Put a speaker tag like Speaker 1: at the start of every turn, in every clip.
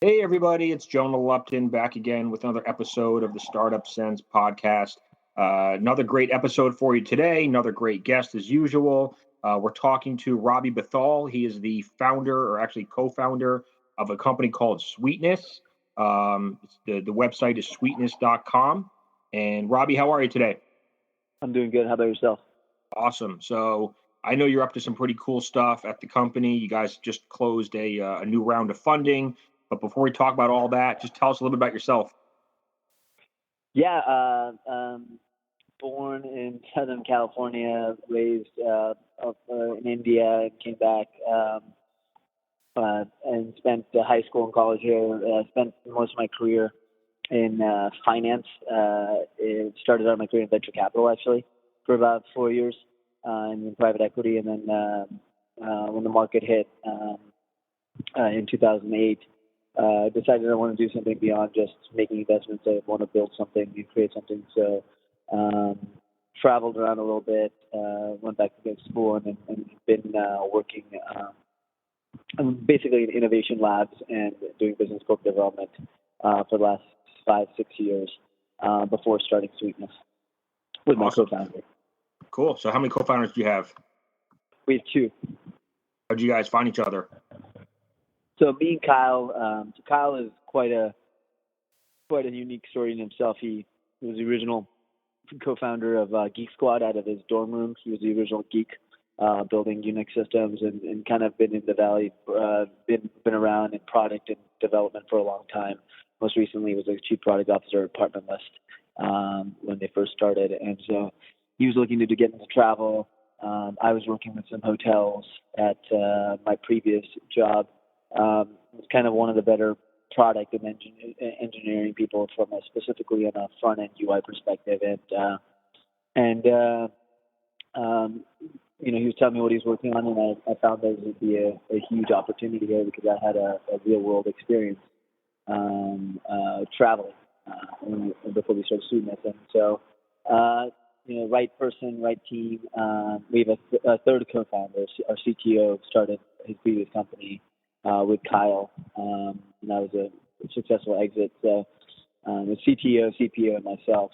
Speaker 1: Hey, everybody, it's Jonah Lupton back again with another episode of the Startup Sense podcast. Another great episode for you today. Another great guest as usual. We're talking to Robbie Bhathal. He is the founder, or actually co-founder, of a company called Suiteness. The website is suiteness.com. And Robbie, how are you today?
Speaker 2: I'm doing good. How about yourself?
Speaker 1: Awesome. So I know you're up to some pretty cool stuff at the company. You guys just closed a new round of funding. But before we talk about all that, just tell us a little bit about yourself.
Speaker 2: Yeah, born in Southern California, raised in India, and came back and spent high school and college here. Spent most of my career in finance. Started out my career in venture capital, actually, for about 4 years in private equity. And then when the market hit in 2008, decided I want to do something beyond just making investments. I want to build something and create something. So traveled around a little bit, went back to school, and been working basically in innovation labs and doing business corporate development for the last 5-6 years before starting Suiteness with my co-founder.
Speaker 1: Cool. So how many co-founders do you have?
Speaker 2: We have 2.
Speaker 1: How'd you guys find each other?
Speaker 2: So me and Kyle, Kyle is quite a unique story in himself. He was the original co-founder of Geek Squad out of his dorm room. He was the original geek building Unix systems and kind of been in the Valley, been around in product and development for a long time. Most recently, he was a chief product officer at Apartment List when they first started. And so he was looking to get into travel. I was working with some hotels at my previous job. Was kind of one of the better product and engineering people from specifically on a front end UI perspective, and he was telling me what he was working on, and I found there would be a huge opportunity here because I had a real world experience traveling before we started Suiteness, and so right person, right team. We have a third co-founder. Our CTO started his previous company with Kyle, and that was a successful exit. So the CTO, CPO, and myself,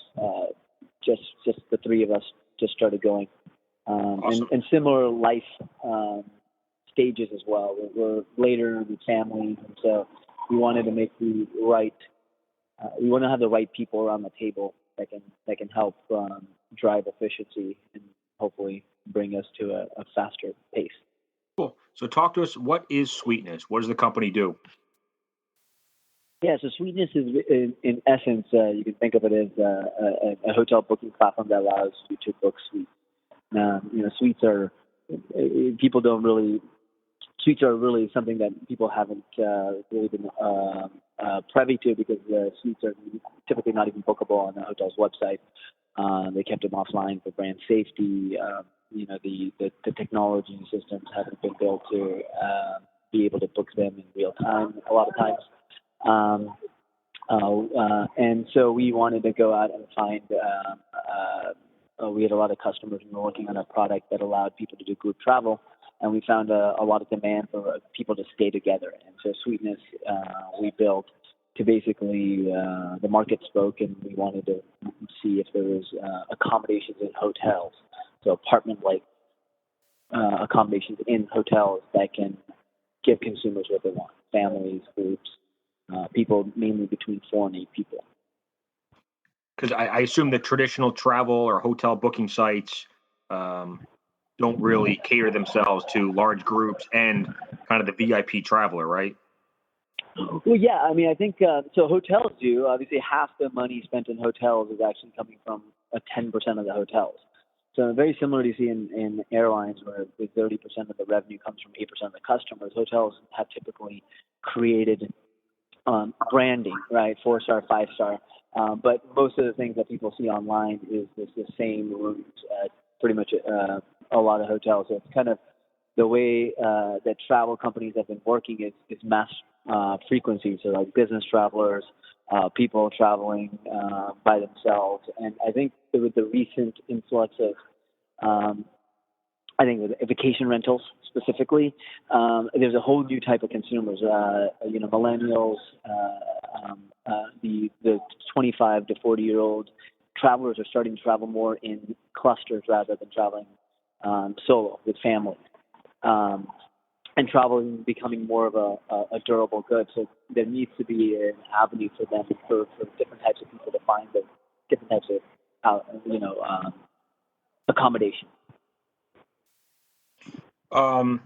Speaker 2: just the 3 of us just started going.
Speaker 1: Awesome.
Speaker 2: And similar life stages as well. We're later with family, and so we wanted to make the right. We want to have the right people around the table that can help drive efficiency and hopefully bring us to a faster pace.
Speaker 1: Cool. So talk to us. What is Suiteness? What does the company do?
Speaker 2: Yeah, so Suiteness is, in essence, you can think of it as a hotel booking platform that allows you to book suites. Suites are suites are really something that people haven't really been privy to because suites are typically not even bookable on the hotel's website. They kept them offline for brand safety. The technology systems haven't been built to be able to book them in real time a lot of times. And so we wanted to go out and find, we had a lot of customers and we were working on a product that allowed people to do group travel. And we found a lot of demand for people to stay together. And so Suiteness, we built to basically, the market spoke and we wanted to see if there was accommodations in hotels. So apartment-like accommodations in hotels that can give consumers what they want, families, groups, people mainly between 4 and 8 people.
Speaker 1: Because I assume that traditional travel or hotel booking sites don't really cater themselves to large groups and kind of the VIP traveler, right?
Speaker 2: Well, yeah. I mean, I think so. Hotels do. Obviously, half the money spent in hotels is actually coming from 10% of the hotels. So very similar to see in airlines where 30% of the revenue comes from 8% of the customers. Hotels have typically created branding, right? 4-star, 5-star. But most of the things that people see online is the same rooms at pretty much a lot of hotels. So it's kind of the way that travel companies have been working is mass frequency. So like business travelers, people traveling by themselves. And I think with the recent influx I think with vacation rentals specifically, there's a whole new type of consumers. Millennials, the 25 to 40-year-old travelers are starting to travel more in clusters rather than traveling solo with family. And travel is becoming more of a durable good. So there needs to be an avenue for them for different types of people to find the different types of accommodation.
Speaker 1: Now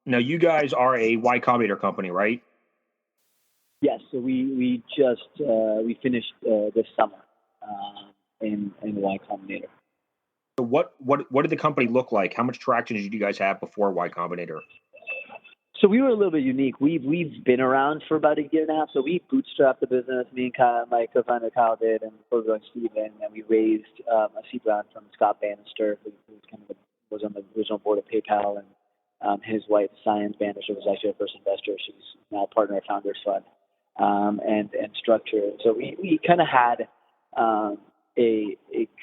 Speaker 1: you guys are a Y-Combinator company, right?
Speaker 2: Yes. So we just we finished this summer in Y-Combinator.
Speaker 1: So what did the company look like? How much traction did you guys have before Y-Combinator?
Speaker 2: So we were a little bit unique. We've been around for about a year and a half. So we bootstrapped the business. Me and Kyle, my co-founder Kyle did, and Bozo and Steven, and we raised a seed round from Scott Bannister, who was on the original board of PayPal, and his wife, Cyan Bannister, was actually our first investor. She's now a partner at FundersClub, and Structure. So we kind of had a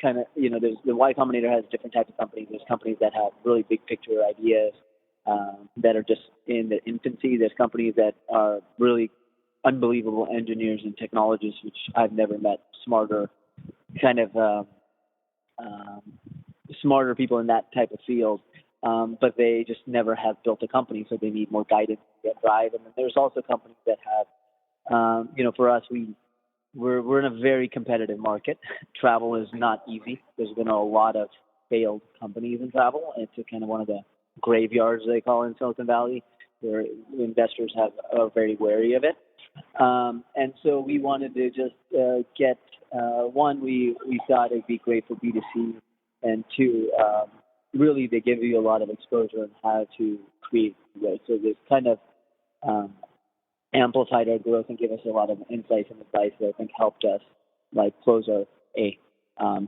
Speaker 2: kind of, there's the Y-Combinator has different types of companies. There's companies that have really big picture ideas that are just in the infancy. There's companies that are really unbelievable engineers and technologists, which I've never met, smarter people in that type of field, but they just never have built a company, so they need more guidance to get drive. And then there's also companies that have, for us, we're in a very competitive market. Travel is not easy. There's been a lot of failed companies in travel, and it's kind of one of the graveyards, they call it in Silicon Valley, where investors are very wary of it. And so we wanted to just get, one, we thought it'd be great for B2C, and two, really they give you a lot of exposure on how to create, right? So this kind of amplified our growth and gave us a lot of insights and advice that I think helped us close our A.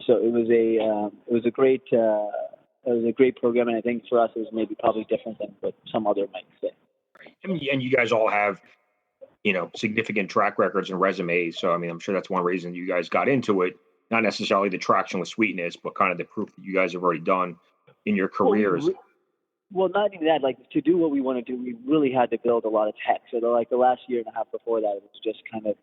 Speaker 2: So it was a great program, and I think for us it was probably different than what some other might say.
Speaker 1: Right. And you guys all have, significant track records and resumes. So, I'm sure that's one reason you guys got into it. Not necessarily the traction with Suiteness, but kind of the proof that you guys have already done in your careers.
Speaker 2: Well, not even that. To do what we want to do, we really had to build a lot of tech. So, the last year and a half before that, it was just kind of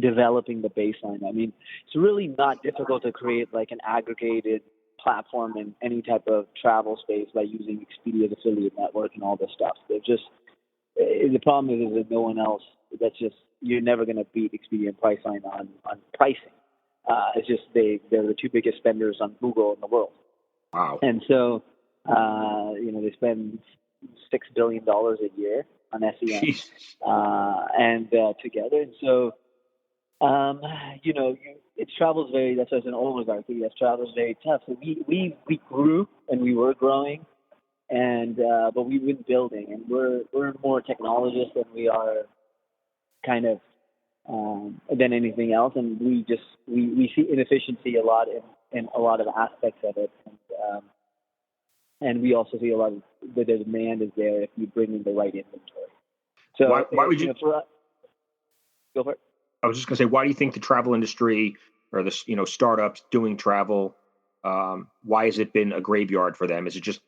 Speaker 2: developing the baseline. It's really not difficult to create an aggregated platform in any type of travel space by using Expedia's affiliate network and all this stuff. The problem is that no one else. You're never going to beat Expedia and Priceline on pricing. It's just they're the two biggest spenders on Google in the world.
Speaker 1: Wow.
Speaker 2: And so they spend $6 billion a year on SEM and together. And so it's travel's very. That's why it's an oligarchy. Yes, travel's very tough. So we grew and we were growing, and but we've been building, and we're more technologists than we are kind of than anything else, and we see inefficiency a lot in a lot of aspects of it, and we also see a lot of the demand is there if you bring in the right inventory. So
Speaker 1: why would you
Speaker 2: go for it?
Speaker 1: I was just going to say, why do you think the travel industry or the startups doing travel, why has it been a graveyard for them? Is it just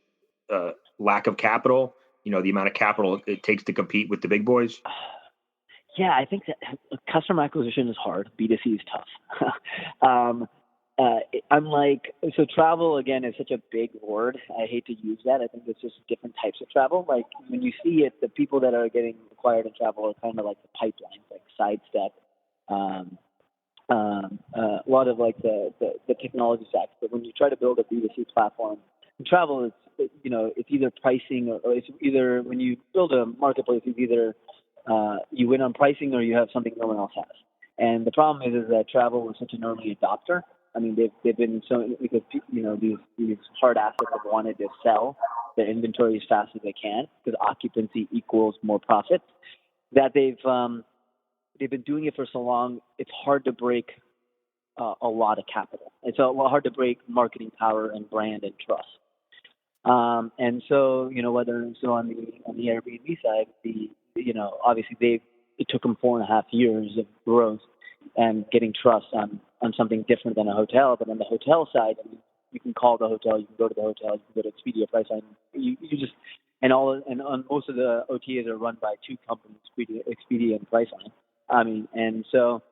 Speaker 1: lack of capital? The amount of capital it takes to compete with the big boys?
Speaker 2: Yeah, I think that customer acquisition is hard. B2C is tough. So travel, again, is such a big word. I hate to use that. I think it's just different types of travel. When you see it, the people that are getting acquired in travel are kind of like the pipelines, like Sidestep, a lot of the technology stacks. But when you try to build a B2C platform in travel, it's either pricing or it's either when you build a marketplace, it's either you win on pricing or you have something no one else has. And the problem is that travel is such an early adopter. They've been so, because these hard assets have wanted to sell their inventory as fast as they can because occupancy equals more profit, that they've been doing it for so long. It's hard to break a lot of capital. It's hard to break marketing power and brand and trust. And so whether it's on the Airbnb side, obviously it took them 4.5 years of growth and getting trust on something different than a hotel. But on the hotel side, You can call the hotel, you can go to the hotel, you can go to Expedia, Priceline. You just and on most of the OTAs are run by two companies, Expedia and Priceline. And so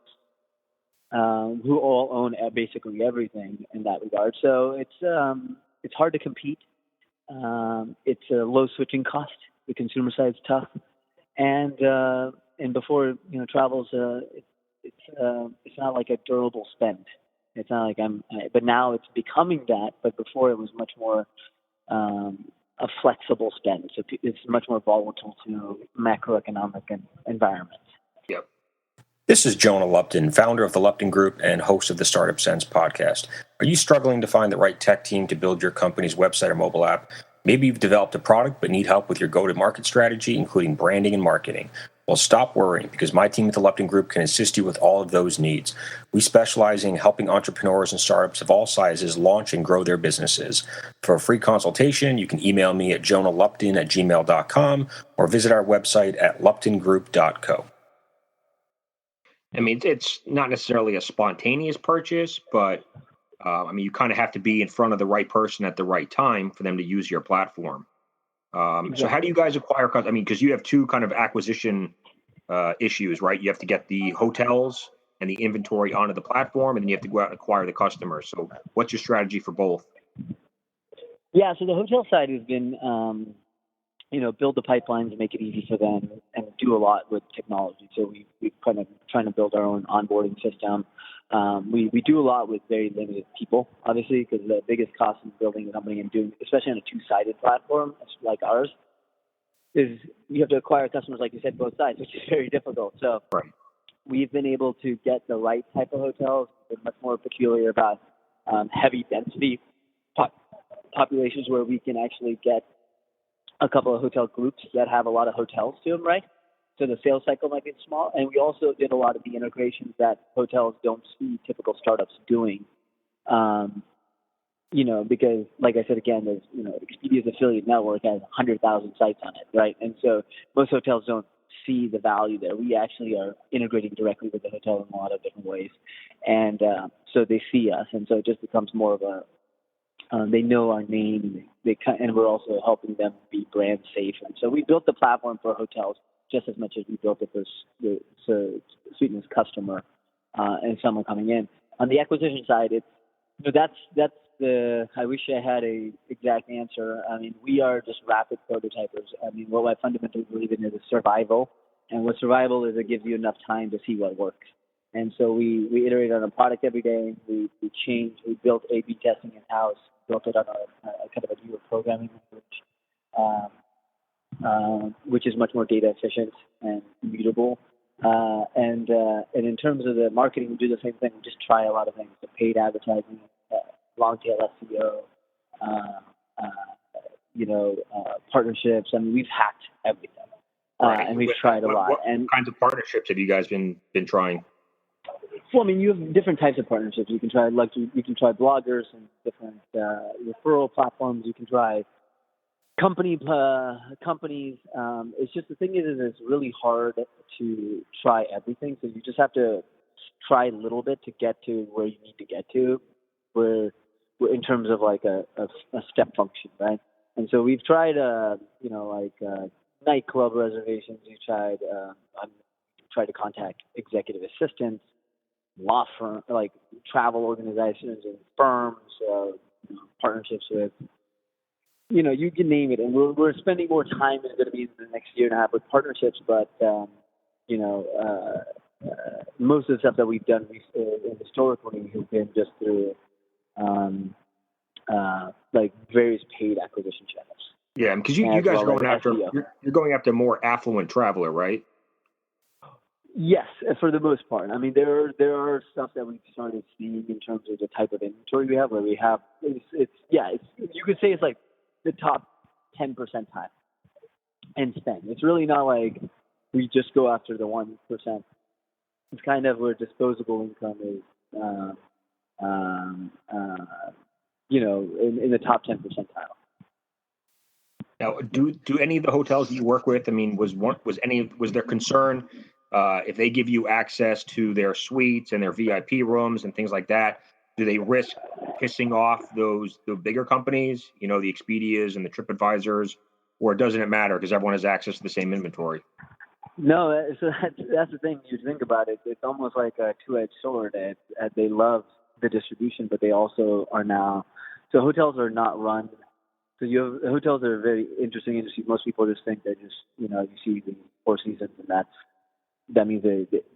Speaker 2: who all own basically everything in that regard. So it's hard to compete. It's a low switching cost. The consumer side is tough, and before travels, it's not like a durable spend. It's not like but now it's becoming that. But before it was much more a flexible spend. So it's much more volatile to macroeconomic environments.
Speaker 1: Yep.
Speaker 3: This is Jonah Lupton, founder of the Lupton Group and host of the Startup Sense podcast. Are you struggling to find the right tech team to build your company's website or mobile app? Maybe you've developed a product but need help with your go-to-market strategy, including branding and marketing. Well, stop worrying, because my team at the Lupton Group can assist you with all of those needs. We specialize in helping entrepreneurs and startups of all sizes launch and grow their businesses. For a free consultation, you can email me at jonahlupton@gmail.com or visit our website at luptongroup.co.
Speaker 1: I mean, it's not necessarily a spontaneous purchase, but you kind of have to be in front of the right person at the right time for them to use your platform. So how do you guys acquire customers? I mean, because you have two kind of acquisition issues, right? You have to get the hotels and the inventory onto the platform, and then you have to go out and acquire the customers. So what's your strategy for both?
Speaker 2: Yeah, so the hotel side has been, build the pipelines, make it easy for them, and do a lot with technology. So we've kind of trying to build our own onboarding system. We do a lot with very limited people, obviously, because the biggest cost in building a company and doing, especially on a two-sided platform like ours, is you have to acquire customers, like you said, both sides, which is very difficult. So we've been able to get the right type of hotels. We're much more peculiar about heavy density populations where we can actually get a couple of hotel groups that have a lot of hotels to them, right? So the sales cycle might be small. And we also did a lot of the integrations that hotels don't see typical startups doing. Because like I said, again, there's, Expedia's affiliate network has 100,000 sites on it, right? And so most hotels don't see the value there. We actually are integrating directly with the hotel in a lot of different ways. And so they see us. And so it just becomes more of a, they know our name, and we're also helping them be brand safe. And so we built the platform for hotels just as much as we built it for the Suiteness customer and someone coming in. On the acquisition side, that's the. I wish I had a exact answer. I mean, we are just rapid prototypers. I mean, what I fundamentally believe in is survival, and what survival is, it gives you enough time to see what works. And so we iterate on a product every day. We change. We built A/B testing in house. Built it on a kind of a newer programming language, which is much more data efficient and immutable. And in terms of the marketing, we do the same thing. We just try a lot of things: the paid advertising, long tail SEO, partnerships. I mean, we've hacked everything, and we've tried a lot.
Speaker 1: What kinds of partnerships have you guys been trying?
Speaker 2: Well, I mean, you have different types of partnerships. You can try you can try bloggers and different referral platforms. You can try companies. It's just the thing is it's really hard to try everything. So you just have to try a little bit to get to where you need to get to, where in terms of like a step function, right? And so we've tried nightclub reservations. We tried to contact executive assistants, law firm, like travel organizations and firms, partnerships with, you can name it. And we're spending more time than going to be in the next year and a half with partnerships. But, most of the stuff that we've done historically has been just through, various paid acquisition channels.
Speaker 1: Yeah, because you guys are going after, you're going after more affluent traveler, right?
Speaker 2: Yes, for the most part. I mean, there are stuff that we've started seeing in terms of the type of inventory we have, where we have, you could say it's like the top 10 percentile in spend. It's really not like we just go after the 1%. It's kind of where disposable income is, in the top 10 percentile.
Speaker 1: Now, do any of the hotels that you work with? I mean, was there concern if they give you access to their suites and their VIP rooms and things like that? do they risk pissing off the bigger companies, the Expedias and the TripAdvisors, or doesn't it matter because everyone has access to the same inventory?
Speaker 2: No, so that's the thing. You think about it, it's almost like a two-edged sword. They love the distribution, but they also are now. So hotels are not run. So hotels are a very interesting industry. Most people just think that you see the Four Seasons and that means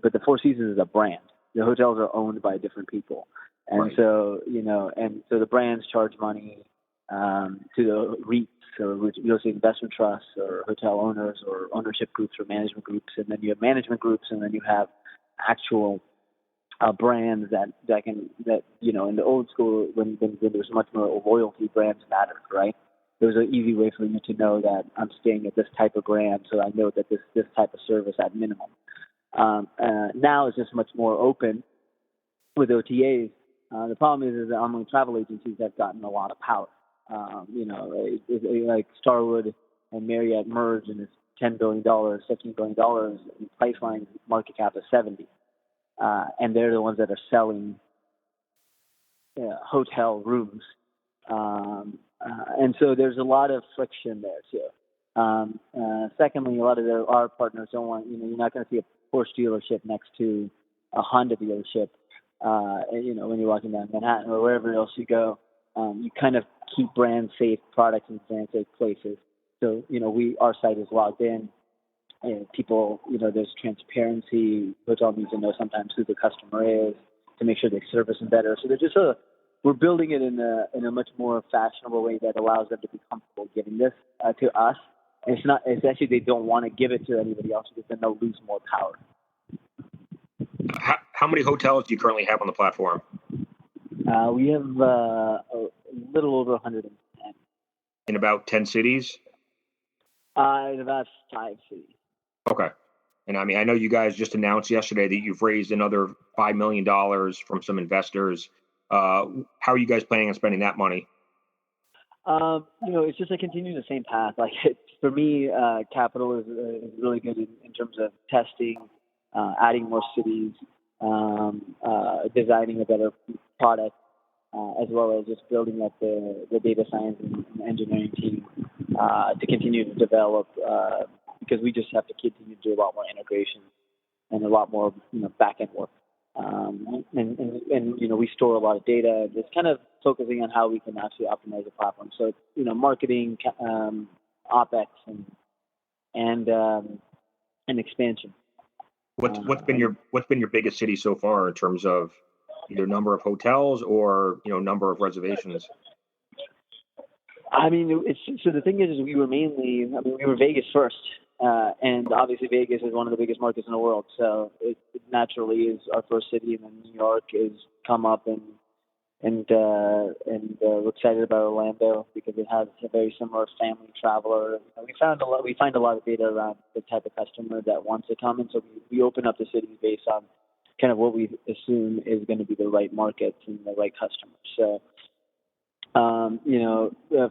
Speaker 2: but the Four Seasons is a brand. The hotels are owned by different people, and
Speaker 1: right.
Speaker 2: so so the brands charge money to the REITs or real estate investment trusts or hotel owners or ownership groups or management groups, and then you have management groups, and then you have actual brands that in the old school when there was much more loyalty, brands mattered, right? There was an easy way for you to know that I'm staying at this type of brand, so I know that this type of service at minimum. Now it's just much more open with OTAs. The problem is that online travel agencies have gotten a lot of power. Like Starwood and Marriott merged, and it's $10 billion, $15 billion, and Priceline's market cap is 70. And they're the ones that are selling hotel rooms. And so there's a lot of friction there too. Secondly, a lot of our partners don't want, you're not going to see a Porsche dealership next to a Honda dealership. When you're walking down Manhattan or wherever else you go, you kind of keep brand safe products in brand safe places. So, our site is logged in. And people, there's transparency. Hotel needs to know sometimes who the customer is to make sure they service them better. So we're building it in a much more fashionable way that allows them to be comfortable giving this to us. And it's actually they don't want to give it to anybody else because then they'll lose more power.
Speaker 1: How many hotels do you currently have on the platform?
Speaker 2: We have a little over 110.
Speaker 1: In about 10 cities?
Speaker 2: In about 5 cities.
Speaker 1: Okay. And I know you guys just announced yesterday that you've raised another $5 million from some investors. How are you guys planning on spending that money?
Speaker 2: It's just continuing the same path. Like for me, capital is really good in terms of testing, adding more cities, designing a better product, as well as just building up the data science and engineering team to continue to develop. Because we just have to continue to do a lot more integration and a lot more back-end work. And we store a lot of data. Just kind of focusing on how we can actually optimize the platform. So marketing, OpEx, and expansion.
Speaker 1: What's been your biggest city so far in terms of either number of hotels or number of reservations?
Speaker 2: So the thing is we were Vegas first. And obviously Vegas is one of the biggest markets in the world, so it naturally is our first city, and then New York is come up, and we're excited about Orlando because it has a very similar family traveler. We find a lot of data around the type of customer that wants to come, and so we open up the cities based on kind of what we assume is going to be the right markets and the right customers. So.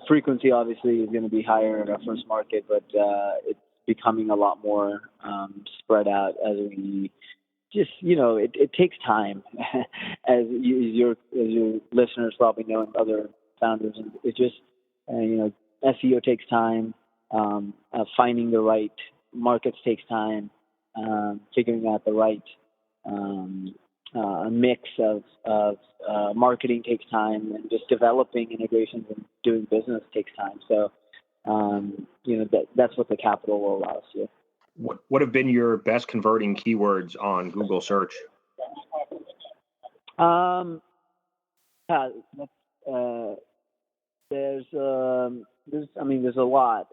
Speaker 2: Frequency obviously is going to be higher in our first market, but it's becoming a lot more spread out as we just, it takes time, as your listeners probably know and other founders. It just, SEO takes time, finding the right markets takes time, figuring out the right mix of marketing takes time, and just developing integrations and doing business takes time. So, that's what the capital will allow us to.
Speaker 1: What have been your best converting keywords on Google search?
Speaker 2: There's a lot.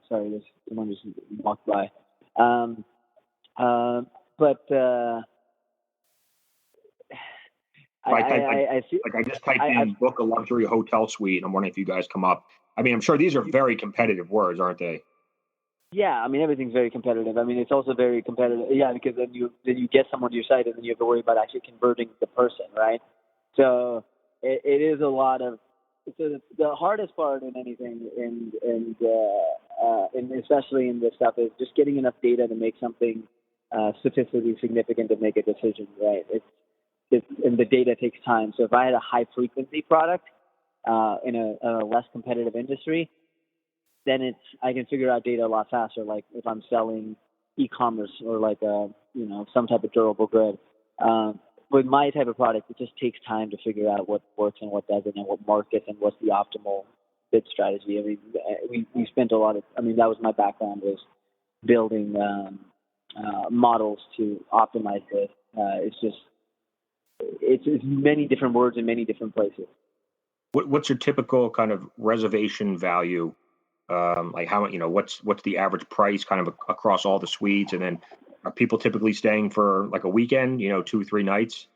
Speaker 2: Sorry, there's someone just walked by.
Speaker 1: I just typed in book a luxury hotel suite. I'm wondering if you guys come up. I'm sure these are very competitive words, aren't they?
Speaker 2: Yeah, everything's very competitive. It's also very competitive. Yeah, because then you get someone to your site, and then you have to worry about actually converting the person, right? So it is a lot of. So the hardest part in anything, and especially in this stuff, is just getting enough data to make something statistically significant to make a decision, right? and the data takes time. So if I had a high frequency product in a less competitive industry, then I can figure out data a lot faster. Like if I'm selling e-commerce or like some type of durable good. With my type of product, it just takes time to figure out what works and what doesn't, and what markets and what's the optimal bid strategy. I mean, we spent a lot of. I mean, that was my background, was building models to optimize it. It's many different words in many different places.
Speaker 1: What's your typical kind of reservation value? Like how what's the average price kind of across all the suites, and then are people typically staying for like a weekend, 2-3 nights?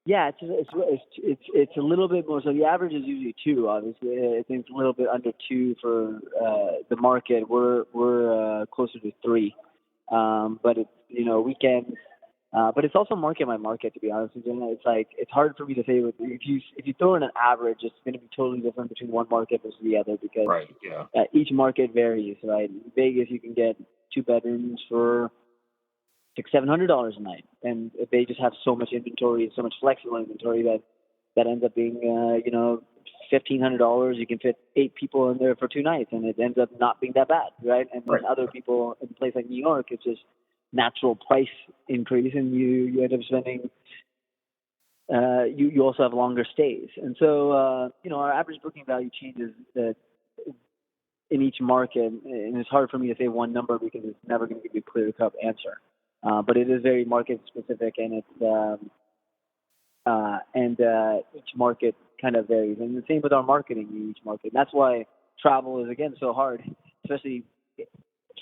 Speaker 2: Yeah, it's a little bit more. So the average is usually 2. Obviously, I think it's a little bit under 2 for the market. We're closer to 3, but it's weekends. But it's also market by market, to be honest with you. It's hard for me to say. If you throw in an average, it's going to be totally different between one market versus the other, because
Speaker 1: right, yeah.
Speaker 2: Each market varies. Right, in Vegas you can get 2 bedrooms for $600-700 a night, and they just have so much inventory, so much flexible inventory that ends up being $1,500. You can fit 8 people in there for 2 nights, and it ends up not being that bad, right? And then other people in a place like New York, it's just natural price increase, and you end up spending. You also have longer stays, and so our average booking value changes in each market, and it's hard for me to say one number because it's never going to give you a clear-cut answer. But it is very market specific, and each market kind of varies. And the same with our marketing in each market. And that's why travel is, again, so hard, especially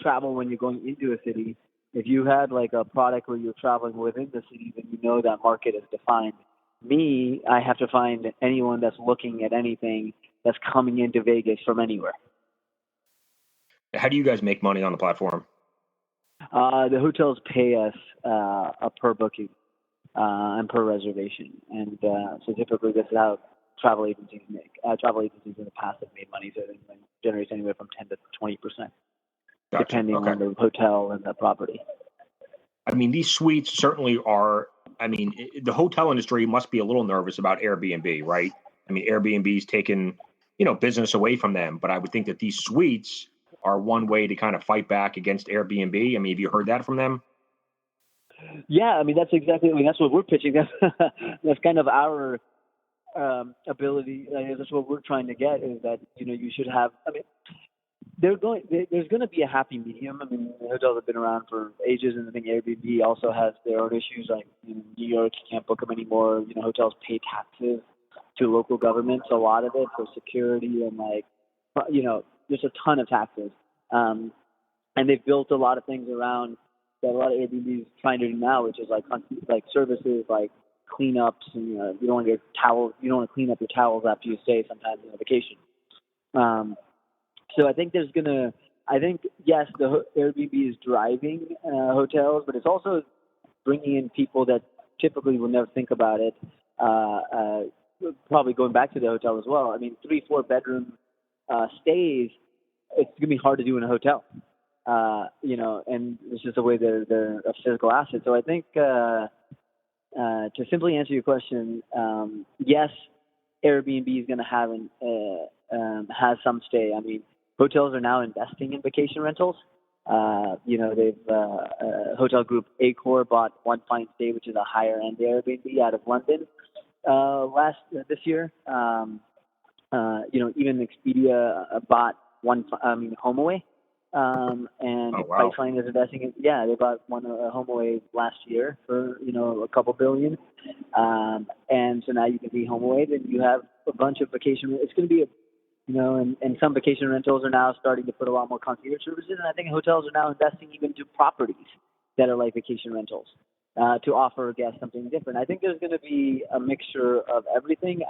Speaker 2: travel when you're going into a city. If you had like a product where you're traveling within the city, then that market is defined. I have to find anyone that's looking at anything that's coming into Vegas from anywhere.
Speaker 1: How do you guys make money on the platform?
Speaker 2: The hotels pay us a per booking and per reservation, and so typically this is how travel agencies make. Travel agencies in the past have made money, so it generates anywhere from 10 to 20%, depending on the hotel and the property.
Speaker 1: I mean, these suites certainly are. I mean, the hotel industry must be a little nervous about Airbnb, right? I mean, Airbnb's taken business away from them, but I would think that these suites are one way to kind of fight back against Airbnb. I mean, have you heard that from them?
Speaker 2: Yeah, I mean, that's what we're pitching. That's kind of our ability. That's what we're trying to get, is that, you should have, I mean, there's going to be a happy medium. I mean, hotels have been around for ages, and I think Airbnb also has their own issues. Like in New York, you can't book them anymore. Hotels pay taxes to local governments, a lot of it, for security and there's a ton of taxes. And they've built a lot of things around that a lot of Airbnb is trying to do now, which is like services like cleanups, and you don't want to clean up your towels after you stay sometimes on vacation. So I think yes, the Airbnb is driving hotels, but it's also bringing in people that typically will never think about it. Probably going back to the hotel as well. I mean, 3-4 bedroom stays, it's going to be hard to do in a hotel, and it's just the way they're a physical asset. So I think to simply answer your question, yes, Airbnb is going to have some stay. I mean, hotels are now investing in vacation rentals. They've hotel group Accor bought One Fine Stay, which is a higher end Airbnb out of London this year. Even Expedia bought HomeAway, and Priceline is investing in. Yeah, they bought HomeAway last year for a couple billion, and so now you can be HomeAway. Then you have a bunch of vacation. It's going to be and some vacation rentals are now starting to put a lot more concierge services, and I think hotels are now investing even to properties that are like vacation rentals to offer guests something different. I think there's going to be a mixture of everything.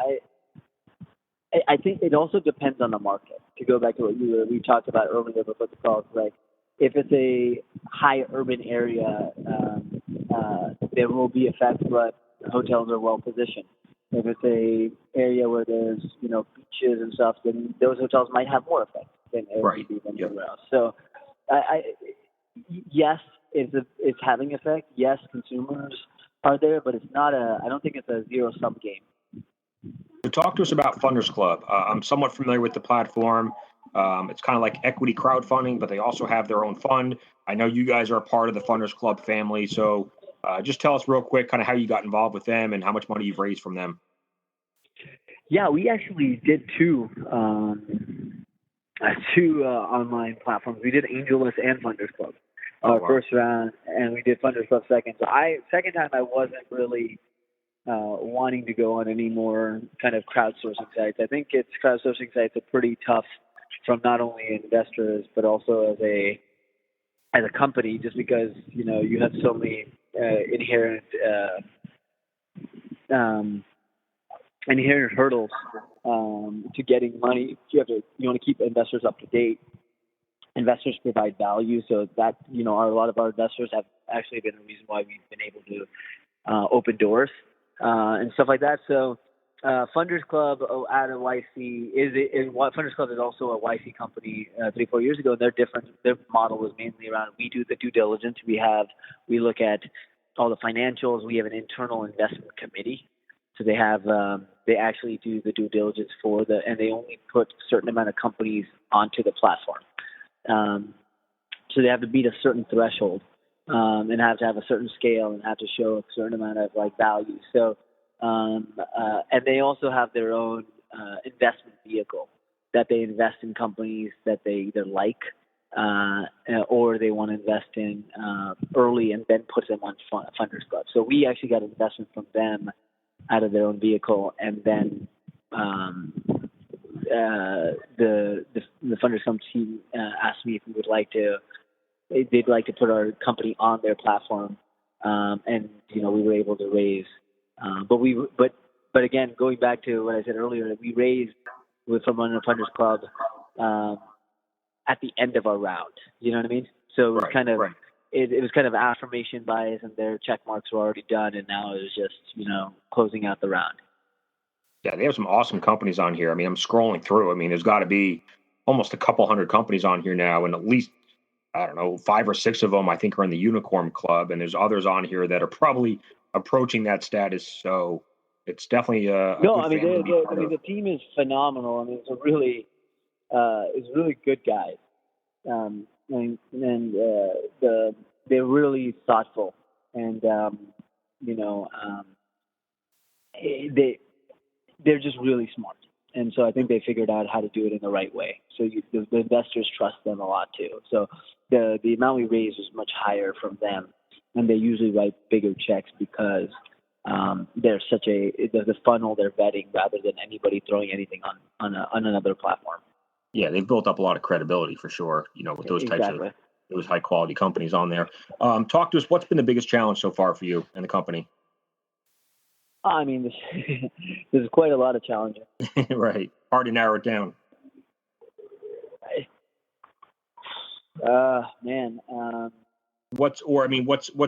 Speaker 2: I think it also depends on the market. To go back to what we talked about earlier before the call, like if it's a high urban area, there will be effects, but hotels are well positioned. If it's a area where there's beaches and stuff, then those hotels might have more effect than Airbnb than anywhere else. So, yes, it's having effect. Yes, consumers are there, but it's not I don't think it's a zero-sum game.
Speaker 1: So talk to us about FundersClub. I'm somewhat familiar with the platform. It's kind of like equity crowdfunding, but they also have their own fund. I know you guys are a part of the FundersClub family, so just tell us real quick kind of how you got involved with them and how much money you've raised from them.
Speaker 2: Yeah, we actually did two online platforms. We did AngelList and FundersClub first round, and we did FundersClub second. So second time I wasn't really wanting to go on any more kind of crowdsourcing sites. I think crowdsourcing sites are pretty tough from not only investors but also as a company, just because you have so many inherent hurdles to getting money. You want to keep investors up to date. Investors provide value, so that a lot of our investors have actually been the reason why we've been able to open doors and stuff like that. So FundersClub out of YC FundersClub is also a YC company 3-4 years ago. They're different. Their model was mainly around, we do the due diligence. We look at all the financials. We have an internal investment committee. So they actually do the due diligence and they only put a certain amount of companies onto the platform. So they have to beat a certain threshold and have to have a certain scale and have to show a certain amount of value. So and they also have their own investment vehicle that they invest in companies that they either like or they want to invest in early and then put them on FundersClub. So we actually got investment from them out of their own vehicle, and then the FundersClub team asked me if we would they'd like to put our company on their platform, and we were able to raise. But again, going back to what I said earlier, we raised from under FundersClub at the end of our round. You know what I mean? So it was it was kind of affirmation bias, and their check marks were already done, and now it was just closing out the round.
Speaker 1: Yeah, they have some awesome companies on here. I mean, I'm scrolling through. I mean, there's got to be almost a couple hundred companies on here now, and at least, I don't know, 5 or 6 of them I think are in the Unicorn Club, and there's others on here that are probably approaching that status. So it's definitely
Speaker 2: the team is phenomenal. I mean, it's really good guys, they're really thoughtful, and they're just really smart. And so I think they figured out how to do it in the right way. So the investors trust them a lot too. So the amount we raised was much higher from them, and they usually write bigger checks because they're the funnel they're vetting rather than anybody throwing anything on another platform.
Speaker 1: Yeah, they've built up a lot of credibility for sure. With those types of those high quality companies on there. Talk to us. What's been the biggest challenge so far for you and the company?
Speaker 2: I mean, there's quite a lot of challenges.
Speaker 1: Right. Hard to narrow it down.
Speaker 2: Man.
Speaker 1: What's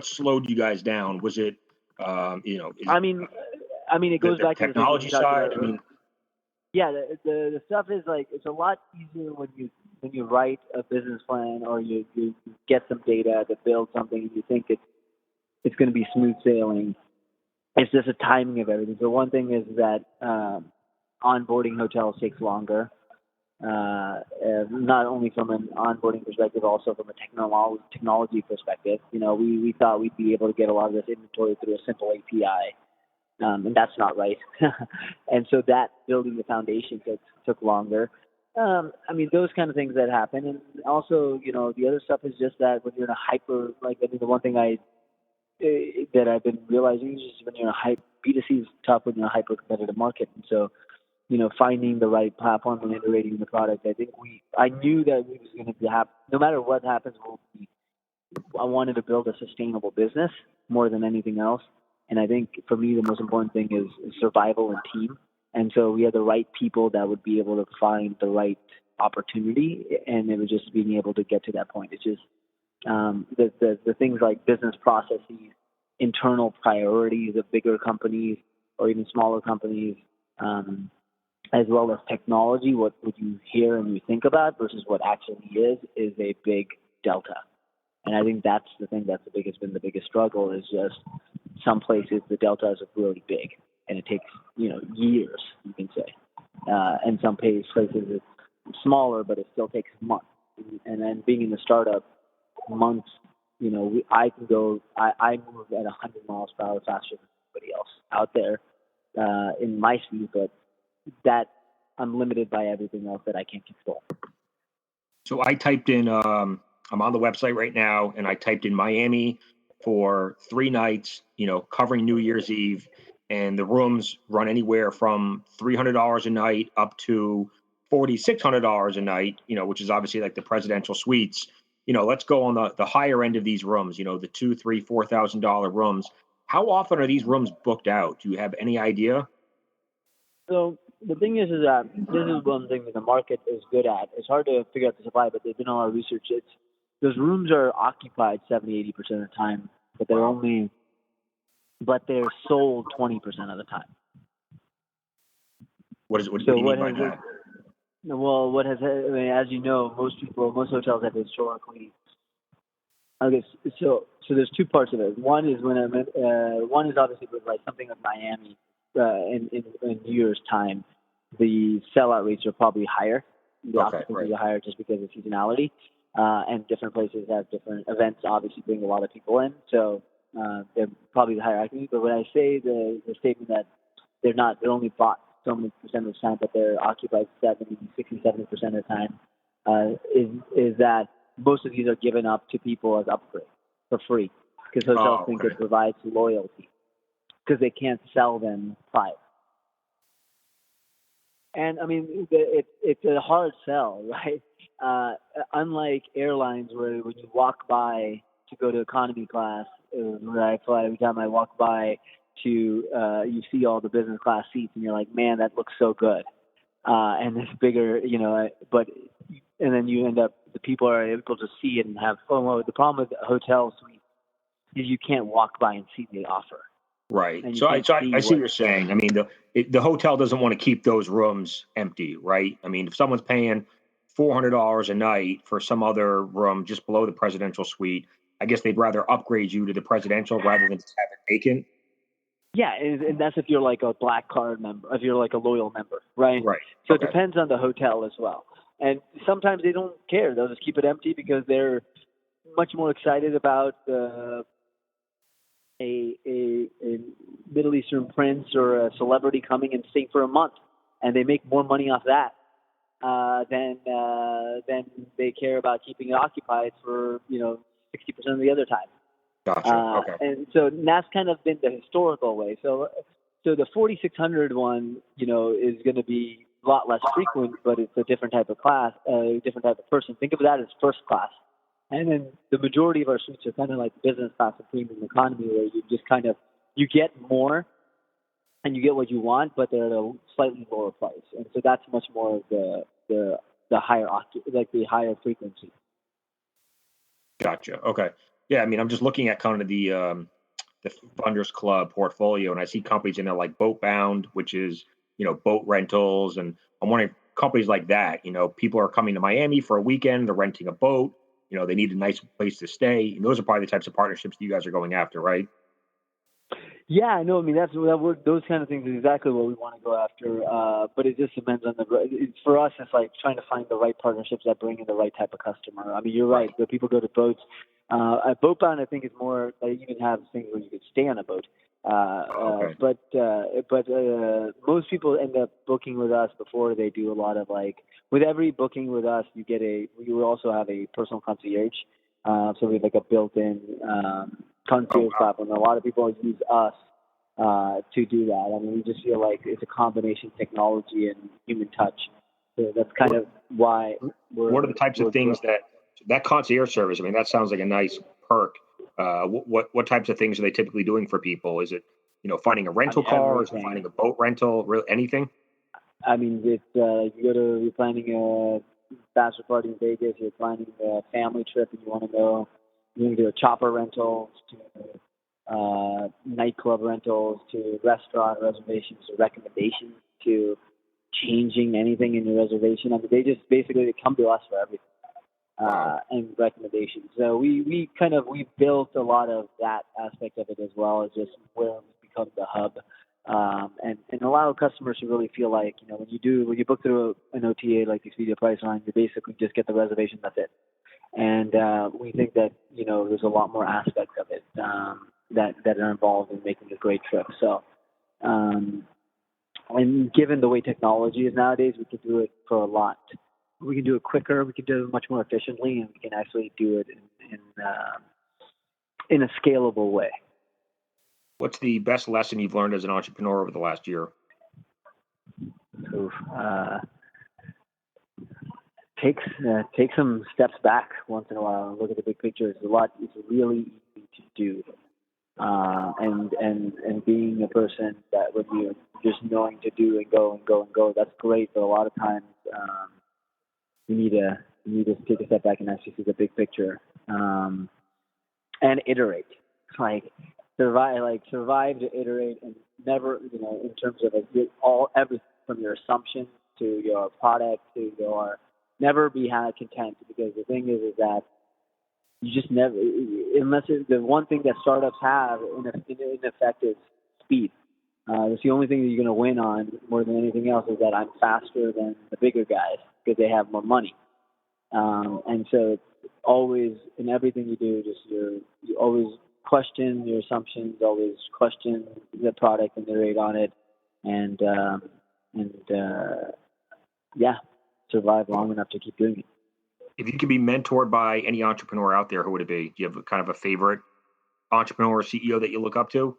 Speaker 1: slowed you guys down? Was it,
Speaker 2: it goes back to the
Speaker 1: technology side.
Speaker 2: Yeah, the stuff is it's a lot easier when you write a business plan or you get some data to build something and you think it's going to be smooth sailing. It's just a timing of everything. So one thing is that onboarding hotels takes longer, not only from an onboarding perspective, also from a technology perspective. We thought we'd be able to get a lot of this inventory through a simple API, and that's not right. And so that building the foundation took longer. Those kind of things that happen. And also, the other stuff is just that when you're in a hyper, the one thing that I've been realizing is just when you're in a B2C is tough when you're in a hyper competitive market. And so, finding the right platform and iterating the product, I knew that we was going to have, no matter what happens, I wanted to build a sustainable business more than anything else. And I think for me, the most important thing is survival and team. And so we had the right people that would be able to find the right opportunity. And it was just being able to get to that point. It's just the things like business processes, internal priorities of bigger companies or even smaller companies, as well as technology, what would you hear and you think about versus what actually is a big delta. And I think that's the thing that's been the biggest struggle is just some places the deltas are really big, and it takes years, you can say. And some places it's smaller, but it still takes months. And then being in the startup, months, I can go. I move at 100 miles per hour faster than anybody else out there in my speed, but that I'm limited by everything else that I can't control.
Speaker 1: So I typed in. I'm on the website right now, and I typed in Miami for 3 nights. Covering New Year's Eve, and the rooms run anywhere from $300 a night up to $4,600 a night. Which is obviously like the presidential suites. Let's go on the higher end of these rooms. The $2,000, $3,000, $4,000 rooms. How often are these rooms booked out? Do you have any idea?
Speaker 2: So the thing is that this is one thing that the market is good at. It's hard to figure out the supply, but there's been a lot of research. Those rooms are occupied 70-80% of the time, but they're sold 20% of the time.
Speaker 1: What do you mean by that?
Speaker 2: Well, as you know, most hotels have historically. Okay, so there's 2 parts of it. One is one is obviously with like something like Miami in New Year's time, the sellout rates are probably higher. The occupancy are higher just because of seasonality, and different places have different events. Obviously, bring a lot of people in, so they're probably the higher occupancy. But when I say the statement that they're only bought so many percent of the time, but they're occupied 70% of the time, is that most of these are given up to people as upgrade for free because hotels think it provides loyalty because they can't sell them prior. And I mean, it's a hard sell, right? Unlike airlines where when you walk by to go to economy class, where I fly, every time I walk by you see all the business class seats and you're like, man, that looks so good. And it's bigger, and then you end up, the people are able to see it and have FOMO. The problem with hotel suites is you can't walk by and see the offer.
Speaker 1: Right. So I see what you're saying. I mean, the hotel doesn't want to keep those rooms empty, right? I mean, if someone's paying $400 a night for some other room just below the presidential suite, I guess they'd rather upgrade you to the presidential rather than just have it vacant.
Speaker 2: Yeah, and that's if you're like a black card member, if you're like a loyal member, right?
Speaker 1: Right.
Speaker 2: So It depends on the hotel as well. And sometimes they don't care. They'll just keep it empty because they're much more excited about a Middle Eastern prince or a celebrity coming and staying for a month, and they make more money off that than they care about keeping it occupied for 60% of the other time.
Speaker 1: Gotcha.
Speaker 2: And so that's kind of been the historical way. So the 4,600 one, is going to be a lot less frequent, but it's a different type of class, a different type of person. Think of that as first class. And then the majority of our suites are kind of like business class and premium economy, where you just you get more and you get what you want, but they're at a slightly lower price. And so that's much more of the higher, like the higher frequency.
Speaker 1: Gotcha. Okay. Yeah, I mean, I'm just looking at kind of the FundersClub portfolio, and I see companies in there like Boatbound, which is boat rentals, and I'm wondering companies like that. People are coming to Miami for a weekend, they're renting a boat. They need a nice place to stay, and those are probably the types of partnerships that you guys are going after, right?
Speaker 2: Yeah, no, I mean those kind of things is exactly what we want to go after. But it just depends on for us, it's like trying to find the right partnerships that bring in the right type of customer. I mean, you're right. The people go to boats. At Boatbound, I think it's more. They even have things where you could stay on a boat. But most people end up booking with us before they do a lot of with every booking with us, you will also have a personal concierge. So we have like a built-in concierge platform. A lot of people use us to do that. I mean, we just feel like it's a combination of technology and human touch. So that's kind of why
Speaker 1: what are the types of things that concierge service? I mean, that sounds like a nice perk. What types of things are they typically doing for people? Is it, finding a rental car? Is it finding a boat rental? Really, anything? I mean,
Speaker 2: you're planning a bachelor party in Vegas, you're planning a family trip, and you want to do a chopper rentals to nightclub rentals to restaurant reservations to recommendations to changing anything in your reservation. I mean, they come to us for everything. and recommendations. So we built a lot of that aspect of it as well as just where we become the hub, and allow customers to really feel like, when you book through an OTA like Expedia Priceline, you basically just get the reservation, that's it. And we think that there's a lot more aspects of it that are involved in making a great trip. So, and given the way technology is nowadays, we can do it for a lot. We can do it quicker. We can do it much more efficiently, and we can actually do it in a scalable way.
Speaker 1: What's the best lesson you've learned as an entrepreneur over the last year?
Speaker 2: Take some steps back once in a while and look at the big picture. It's really easy to do. And being a person that when you're just knowing to do and go, that's great. But a lot of times, you need to take a step back and actually see the big picture, and iterate. Survive to iterate, and never, in terms of everything from your assumptions to your product to your, never be content, because the thing is that you just never, unless the one thing that startups have in effect is speed. It's the only thing that you're going to win on more than anything else, is that I'm faster than the bigger guys because they have more money. And so always in everything you do, you always question your assumptions, always question the product and iterate on it, and survive long enough to keep doing it.
Speaker 1: If you could be mentored by any entrepreneur out there, who would it be? Do you have kind of a favorite entrepreneur or CEO that you look up to?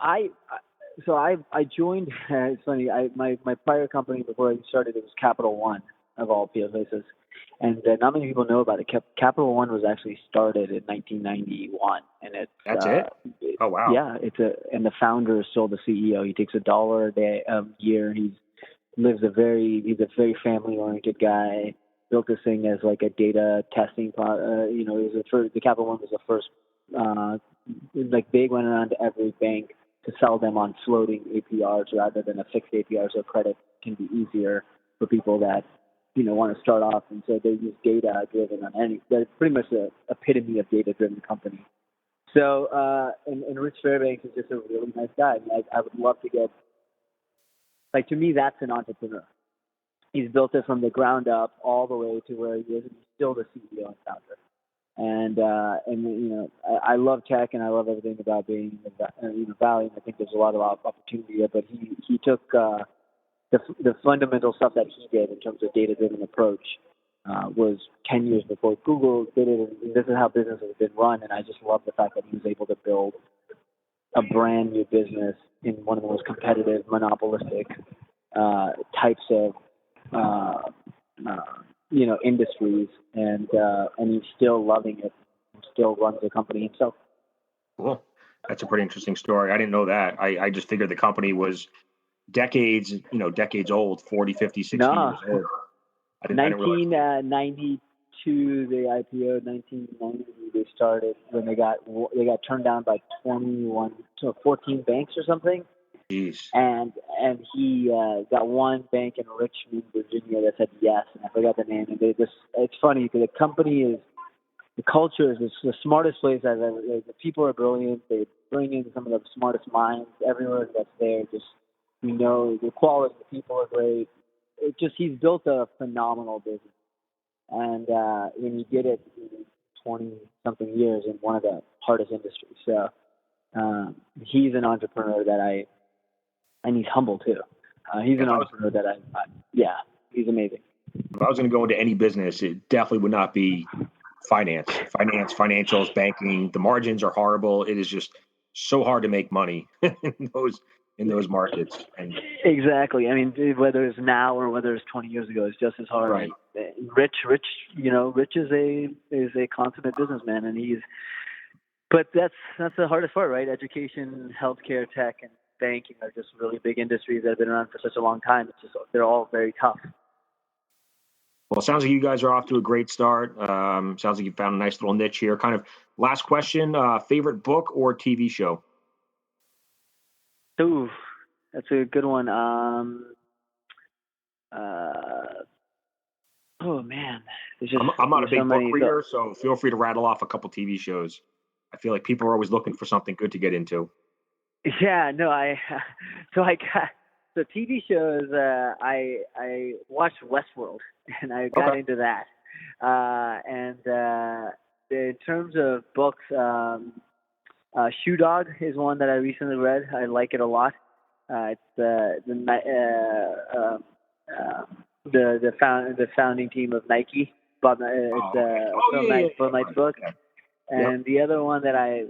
Speaker 2: I joined. It's funny. My prior company before I started, it was Capital One, of all places, and not many people know about it. Capital One was actually started in 1991, and
Speaker 1: that's it. Oh wow!
Speaker 2: Yeah, and the founder is still the CEO. He takes $1 a year. He's a very family-oriented guy. Built this thing as like a data testing product. The Capital One was the first big, went around to every bank to sell them on floating APRs rather than a fixed APR, so credit can be easier for people that want to start off. And so they use data driven on any. They're pretty much the epitome of data driven company. So and Rich Fairbanks is just a really nice guy. I would love to get, to me, that's an entrepreneur. He's built it from the ground up all the way to where he is, and he's still the CEO and founder. And I love tech, and I love everything about being Valley. And I think there's a lot of opportunity there. But he took the fundamental stuff that he did in terms of data-driven approach was 10 years before Google did it, and this is how business has been run. And I just love the fact that he was able to build a brand new business in one of the most competitive, monopolistic types of industries, and he's still loving it, and still runs the company himself.
Speaker 1: Cool. That's a pretty interesting story. I didn't know that. I just figured the company was decades old, 40, 50, 60 years old.
Speaker 2: 1992 they IPO'd, 1990 they started, when they got turned down by 14 banks or something.
Speaker 1: Jeez.
Speaker 2: And he got one bank in Richmond, Virginia that said yes, and I forgot the name. And it's funny because the culture is the smartest place I've ever. The people are brilliant. They bring in some of the smartest minds everywhere that's there. The quality of the people are great. He's built a phenomenal business, and when he did it in 20-something years in one of the hardest industries. So he's an entrepreneur and he's humble too. He's an entrepreneur that he's amazing.
Speaker 1: If I was going to go into any business, it definitely would not be financials, banking. The margins are horrible. It is just so hard to make money in those markets. And
Speaker 2: exactly. I mean, whether it's now or whether it's 20 years ago, it's just as hard.
Speaker 1: Right.
Speaker 2: Rich is a consummate businessman, but that's the hardest part, right? Education, healthcare, tech, and banking are just really big industries that have been around for such a long time. They're all very tough.
Speaker 1: Well, it sounds like you guys are off to a great start. Sounds like you found a nice little niche here. Kind of last question, favorite book or TV show?
Speaker 2: Ooh, That's a good one. Oh man,
Speaker 1: I'm not a big book reader, so feel free to rattle off a couple TV shows. I feel like people are always looking for something good to get into.
Speaker 2: Yeah, no, so TV shows. I watched Westworld, and I got into that. In terms of books, Shoe Dog is one that I recently read. I like it a lot. It's the founding team of Nike. Bob Knight's book.
Speaker 1: Yeah.
Speaker 2: And the other one that I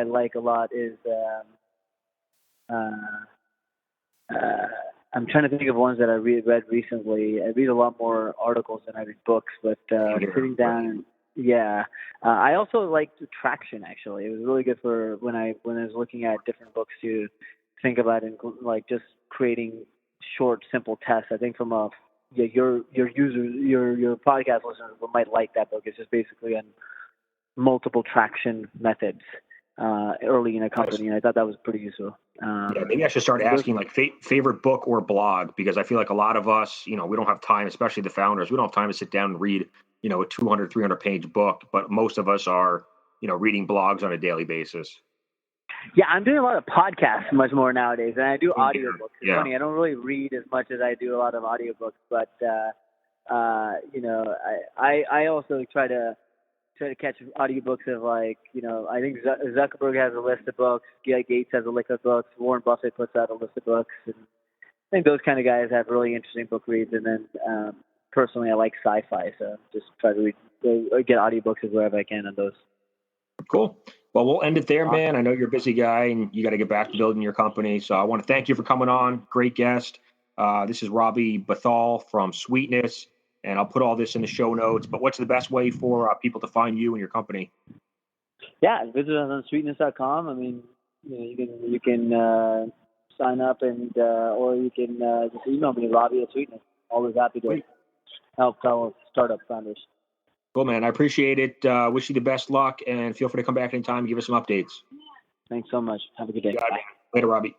Speaker 2: like a lot is I'm trying to think of ones that I read recently. I read a lot more articles than I read books, but sitting down and I also like Traction. Actually, it was really good for when I was looking at different books to think about and like just creating short, simple tests. I think from your users, your podcast listeners might like that book. It's just basically on multiple traction methods early in a company, and I thought that was pretty useful.
Speaker 1: Maybe I should start asking like favorite book or blog, because I feel like a lot of us, we don't have time, especially the founders. We don't have time to sit down and read, a 200, 300 page book, but most of us are, reading blogs on a daily basis.
Speaker 2: Yeah, I'm doing a lot of podcasts much more nowadays, and I do audiobooks. It's funny, I don't really read as much as I do a lot of audiobooks, but I also try to catch audiobooks of I think Zuckerberg has a list of books, Gates has a list of books, Warren Buffett puts out a list of books, and I think those kind of guys have really interesting book reads. And then personally, I like sci-fi, so just try to get audiobooks wherever I can on those.
Speaker 1: Cool. Well, we'll end it there, man. I know you're a busy guy and you got to get back to building your company. So I want to thank you for coming on. Great guest. This is Robbie Bhathal from Suiteness, and I'll put all this in the show notes. But what's the best way for people to find you and your company?
Speaker 2: Yeah, visit us on suiteness.com. I mean, you can sign up and or you can just email me, Robbie at Suiteness. Always happy to help fellow startup founders.
Speaker 1: Cool, man. I appreciate it. Wish you the best luck, and feel free to come back anytime and give us some updates.
Speaker 2: Thanks so much. Have a good day.
Speaker 1: Bye. Later, Robbie.